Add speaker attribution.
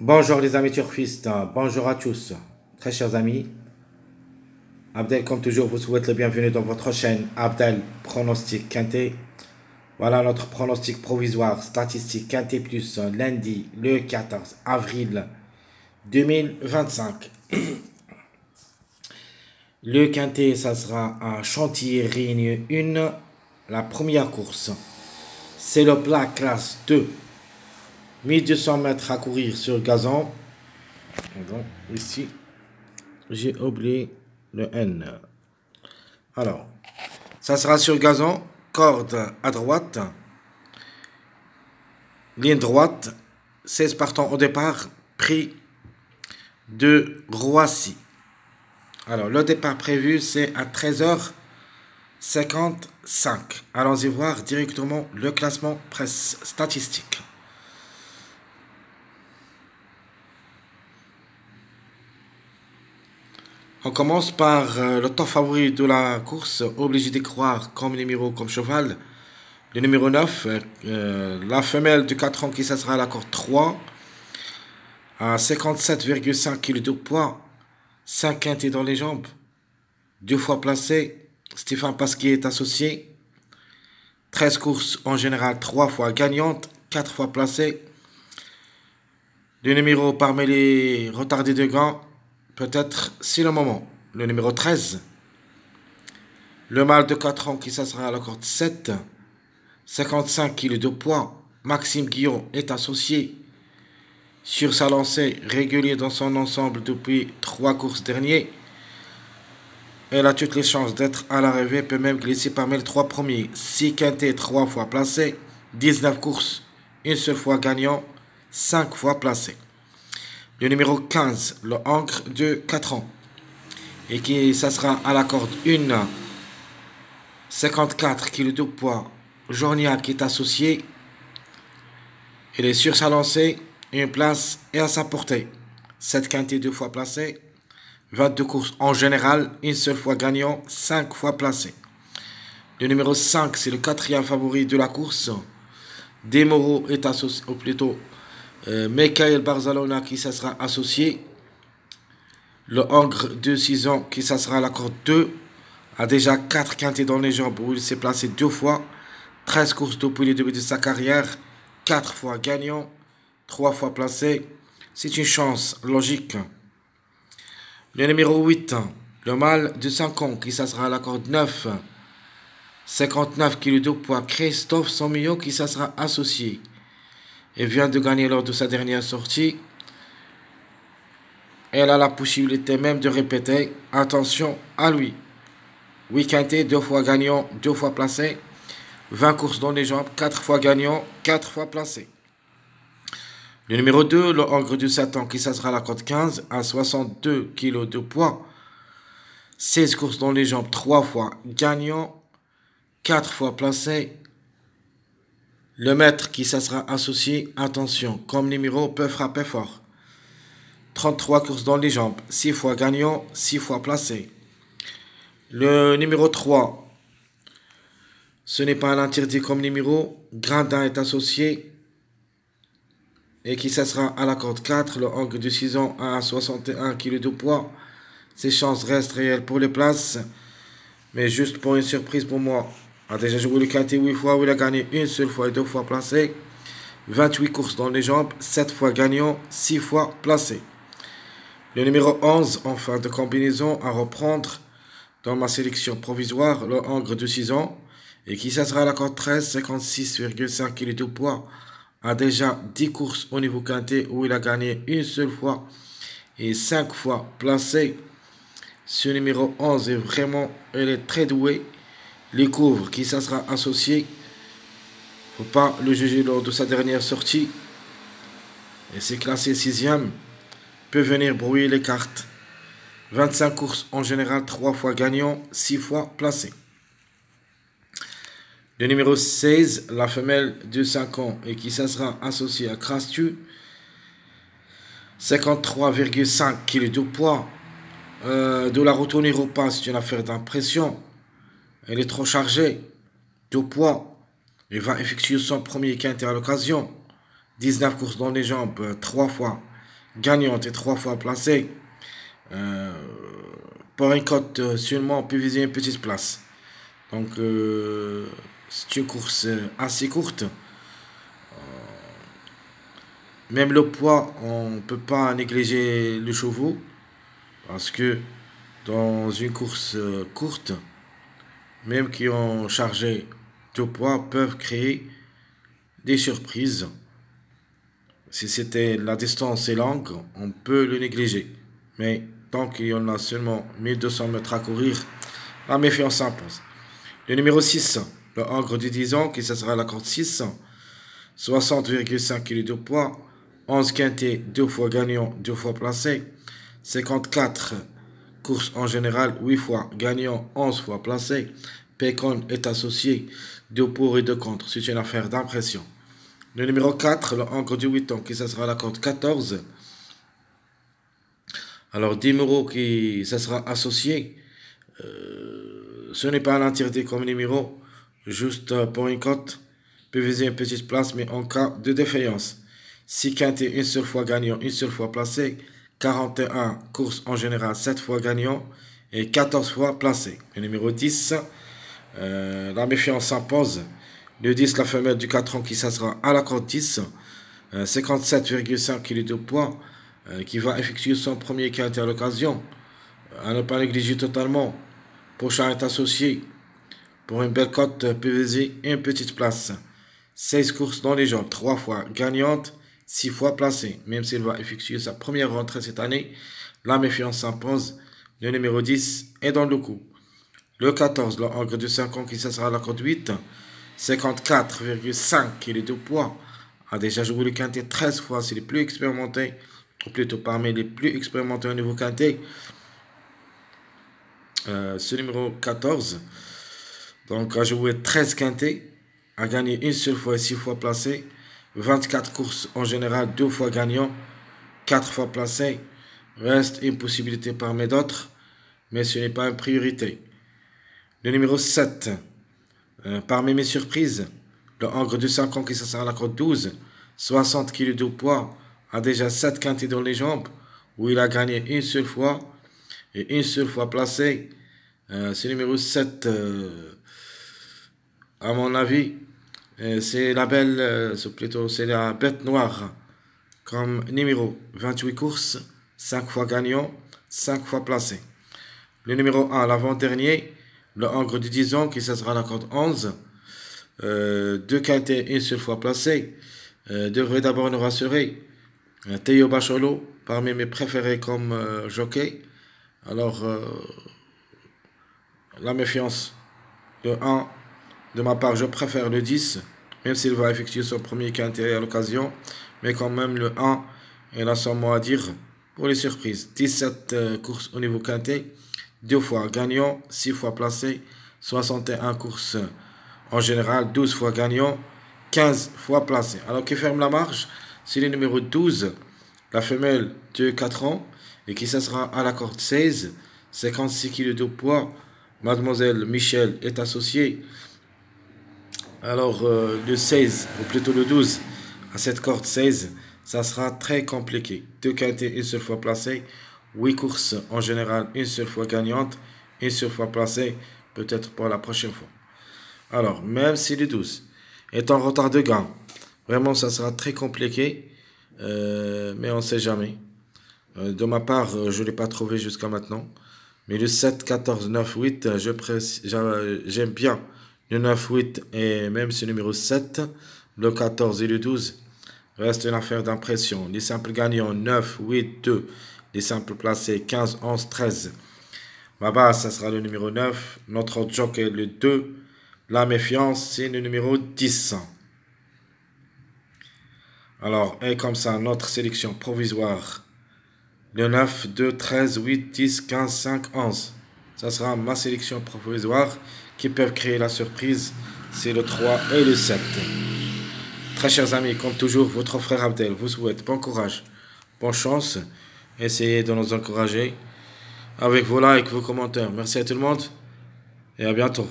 Speaker 1: Bonjour les amis turfistes, bonjour à tous, très chers amis. Abdel, comme toujours, vous souhaite le bienvenu dans votre chaîne Abdel Pronostic Quintet. Voilà notre pronostic provisoire statistique Quintet Plus lundi le 14 avril 2025. Le Quintet, ça sera à Chantilly-Réunion 1, la première course. C'est le plat classe 2, 1200 mètres à courir sur gazon. Donc, ici, j'ai oublié le N. Alors, ça sera sur gazon, corde à droite, ligne droite, 16 partants au départ, prix de Roissy. Alors, le départ prévu, c'est à 13h55. Allons-y voir directement le classement presse statistique. On commence par le top favori de la course, obligé d'y croire comme numéro, comme cheval. Le numéro 9, la femelle de 4 ans qui ça sera à la corde 3, à 57,5 kg de poids, 5 quintés dans les jambes, 2 fois placé. Stéphane Pasquier est associé. 13 courses en général, 3 fois gagnantes, 4 fois placées. Le numéro parmi les retardés de gants, peut-être si le moment. Le numéro 13, le mâle de 4 ans qui ça sera à la corde 7, 55 kg de poids. Maxime Guillon est associé. Sur sa lancée, régulier dans son ensemble depuis 3 courses dernières. Elle a toutes les chances d'être à l'arrivée, peut même glisser parmi les 3 premiers. 6 quintés, 3 fois placés, 19 courses, une seule fois gagnant, 5 fois placé. Le numéro 15, le Ancre de 4 ans. Et qui, ça sera à la corde 1, 54 kg de poids. Journia qui est associé. Il est sur sa lancée, une place et à sa portée. 7 quintés, 2 fois placés. 22 courses en général, une seule fois gagnant, 5 fois placé. Le numéro 5, c'est le quatrième favori de la course. Demoro est associé, ou plutôt Michael Barzalona qui ça sera associé. Le Hongre de 6 ans qui ça sera à la corde 2 a déjà 4 quintés dans les jambes où il s'est placé 2 fois. 13 courses depuis le début de sa carrière, 4 fois gagnant, 3 fois placé. C'est une chance logique. Le numéro 8, le mâle de 5 ans qui ça sera à la corde 9. 59 kg de poids, Christophe Somillot qui ça sera associé. Il vient de gagner lors de sa dernière sortie. Elle a la possibilité même de répéter. Attention à lui. 8 quintés, 2 fois gagnant, 2 fois placé. 20 courses dans les jambes, 4 fois gagnant, 4 fois placé. Le numéro 2, le Hongre du 7 ans qui ça sera à la corde 15 à 62 kg de poids. 16 courses dans les jambes, 3 fois gagnant, 4 fois placé. Le maître qui ça sera associé, attention, comme numéro peut frapper fort. 33 courses dans les jambes, 6 fois gagnant, 6 fois placé. Le numéro 3, ce n'est pas un interdit comme numéro. Grandin est associé. Et qui ça sera à la corde 4, le Hongre de 6 ans à 61 kg de poids. Ses chances restent réelles pour les places. Mais juste pour une surprise pour moi. A déjà joué le quintet 8 fois où il a gagné une seule fois et 2 fois placé. 28 courses dans les jambes, 7 fois gagnant, 6 fois placé. Le numéro 11 en fin de combinaison à reprendre dans ma sélection provisoire, le Hongre de 6 ans. Et qui ça sera à la corde 13, 56,5 kg de poids. A déjà 10 courses au niveau quintet où il a gagné une seule fois et 5 fois placé. Ce numéro 11 est vraiment, elle est très doué. Les couvres qui ça sera associé. Faut pas le juger lors de sa dernière sortie. Et c'est classé 6e. Peut venir brouiller les cartes. 25 courses en général, 3 fois gagnant, 6 fois placé. Le numéro 16, la femelle de 5 ans et qui ça sera associé à Crastu. 53,5 kg de poids. De la retourner au pas, c'est une affaire d'impression. Elle est trop chargée de poids. Il va effectuer son premier quintet à l'occasion. 19 courses dans les jambes, 3 fois. gagnante et 3 fois placée, pour une cote seulement, on peut viser une petite place. Donc, c'est une course assez courte. Même le poids, on ne peut pas négliger le chevaux. Parce que dans une course courte, même qui ont chargé de poids, peuvent créer des surprises. Si c'était la distance est longue, on peut le négliger. Mais tant qu'il y en a seulement 1200 mètres à courir, la méfiance s'impose. Le numéro 6, le Ogre du 10 ans, qui ça sera la corde 6, 60,5 kg de poids, 11 quintés, 2 fois gagnant, 2 fois placé, 54 courses en général, 8 fois gagnant, 11 fois placé. Pécon est associé de pour et de contre. C'est une affaire d'impression. Le numéro 4, le Ogre du 8 ans, qui ça sera la corde 14. Alors, 10 numéros qui ça sera associé. Ce n'est pas l'entièreté comme numéro, juste pour une cote, peut viser une petite place, mais en cas de défaillance. 6 quintés, une seule fois gagnant, une seule fois placé. 41 courses en général, 7 fois gagnant et 14 fois placé. Le numéro 10, la méfiance s'impose. Le 10, la femelle du 4 ans qui s'assera à la corde 10, 57,5 kg de poids, qui va effectuer son premier quintet à l'occasion. À ne pas négliger totalement. Prochain est associé. Pour une belle cote, peut viser une petite place. 16 courses dans les jambes, 3 fois gagnante, 6 fois placée. Même s'il va effectuer sa première rentrée cette année, la méfiance s'impose. Le numéro 10 est dans le coup. Le 14, le Ogre de 5 ans qui sera à la corde 8, 54,5 kg de poids, a déjà joué le quintet 13 fois, c'est les plus expérimentés, ou plutôt parmi les plus expérimentés au niveau quintet. Ce numéro 14, donc a joué 13 quintés, a gagné une seule fois et 6 fois placé, 24 courses en général, 2 fois gagnant, 4 fois placé. Reste une possibilité parmi d'autres, mais ce n'est pas une priorité. Le numéro 7, parmi mes surprises, le Ogre de 5 ans qui sera à la corde 12, 60 kg de poids, a déjà 7 quintés dans les jambes, où il a gagné une seule fois et une seule fois placé. Ce numéro 7, à mon avis, c'est la belle, plutôt c'est la bête noire comme numéro. 28 courses, 5 fois gagnant, 5 fois placé. Le numéro 1, l'avant-dernier, le Ogre du 10 ans qui sera la corde 11. 2 quintés, une seule fois placé. Devrait d'abord nous rassurer. Théo Bacholo, parmi mes préférés comme jockey. Alors, la méfiance. Le 1, de ma part, je préfère le 10, même s'il va effectuer son premier quintet à l'occasion. Mais quand même, le 1, il a son mot à dire pour les surprises. 17 courses au niveau quintet, 2 fois gagnant, 6 fois placé, 61 courses en général, 12 fois gagnant, 15 fois placé. Alors qui ferme la marche, c'est le numéro 12, la femelle de 4 ans, et qui sera à la corde 16, 56 kg de poids. Mademoiselle Michel est associée. Alors le 16, ou plutôt le 12, à cette corde 16, ça sera très compliqué. 2 quintés, une seule fois placé. 8 courses en général, une seule fois gagnante, une seule fois placée, peut-être pour la prochaine fois. Alors, même si le 12 est en retard de gain, vraiment ça sera très compliqué, mais on ne sait jamais. De ma part, je ne l'ai pas trouvé jusqu'à maintenant. Mais le 7, 14, 9, 8, j'aime bien le 9, 8 et même ce numéro 7, le 14 et le 12. Reste une affaire d'impression. Les simples gagnants 9, 8, 2. Les simples placés 15, 11, 13. Ma base, ça sera le numéro 9. Notre joker, le 2. La méfiance, c'est le numéro 10. Alors, et comme ça, notre sélection provisoire. Le 9, 2, 13, 8, 10, 15, 5, 11. Ça sera ma sélection provisoire qui peuvent créer la surprise. C'est le 3 et le 7. Très chers amis, comme toujours, votre frère Abdel vous souhaite bon courage, bonne chance. Essayez de nous encourager avec vos likes, vos commentaires. Merci à tout le monde et à bientôt.